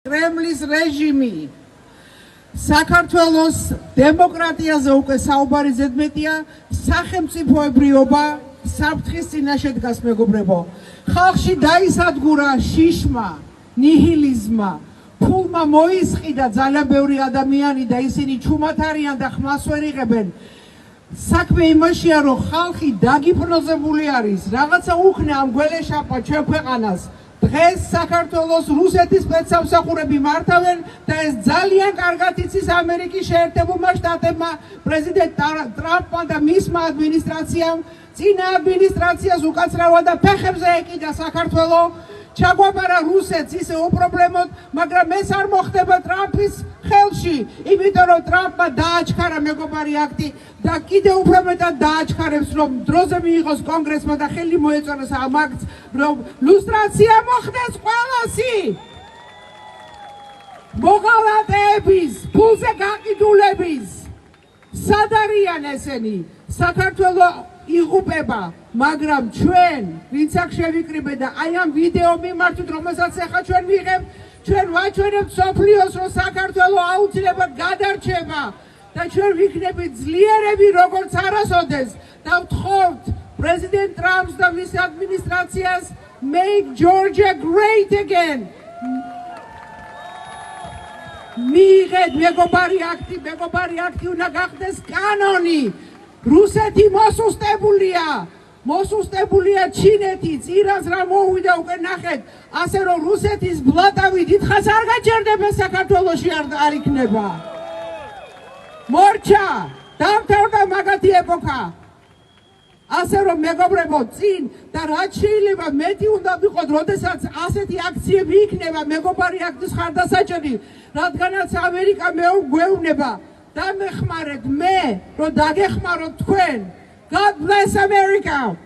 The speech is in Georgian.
კრემლის რეჟიმი საქართველოს დემოკრატიაზე უკვე საუბარი ზედმეტია, სახელმწიფოებრიობა საფრთხის წინაშე დგას მეგობრებო. ხალხში დაისადგურა შიშმა, ნიჰილიზმა, ფულმა მოისყიდა ძალიან ბევრი ადამიანი და ისინი ჩუმად არიან და ხმას ვერ იღებენ. საქმე იმაშია, რომ ხალხი დაგიფროზებული არის, რაღაცა უქნა ამ გველეშაპა ჩვენ ქვეყანას. დღეს საქართველოს რუსეთის სპეცსამსახურები მართავენ და ეს ძალიან კარგად იცის ამერიკის შეერთებულმა შტატებმა, პრეზიდენტ ტრამპმა და მისმა ადმინისტრაციამ. წინა ადმინისტრაციას უკაცრავა და ფეხებზე ეკიდა საქართველო. ჩაგვაბარა რუსეთს ისე უპრობლემოდ, მაგრამ ეს არ მოხდება ტრამპის ხელში, იმიტომ რომ ტრამპმა დააჩქარა მეგობარი აქტი და კიდევ უფრო მეტად დააჩქარებს, რომ დროზე მიიღოს კონგრესმა და ხელი მოეწონოს ამ აქტს, რომ ლუსტრაცია მოხდეს ყველასი. მოღალატეების, ფულზე გაყიდულების, სად არიან ესენი? საქართველო იღუპება, მაგრამ ჩვენ, ვინც აქ შევიკრიბე და აი ამ ვიდეო მიმართვით, რომელსაც ახლა ჩვენ ვიღებთ, ჩვენ ვაჩვენებთ მსოფლიოს, რომ საქართველო აუცილებლად გადარჩება და ჩვენ ვიქნებით ძლიერები, როგორც არასოდეს და ვთხოვთ პრეზიდენტ ტრამპს და მის ადმინისტრაციას make Georgia great again. მიიღეთ მეგობარი აქტი უნდა გახდეს კანონი. რუსეთი მოსუსტებულია ჩინეთიც, ირანს რა მოუვიდა უკვე ნახეთ, ასე რომ რუსეთის ბლატავი დიდხანს არ გაჩერდება საქართველოში არ იქნება. მორჩა, დამთავრდა მაგათი ეპოქა. ასე რომ მეგობრებო, წინ და რაც შეიძლება მეტი უნდა ვიყოთ, როდესაც ასეთი აქციები იქნება მეგობარი აქტის ხარდასაჭერი, რადგანაც ამერიკა გვეუბნება. დამეხმარეთ მე, რომ დაგეხმაროთ თქვენ. God bless America!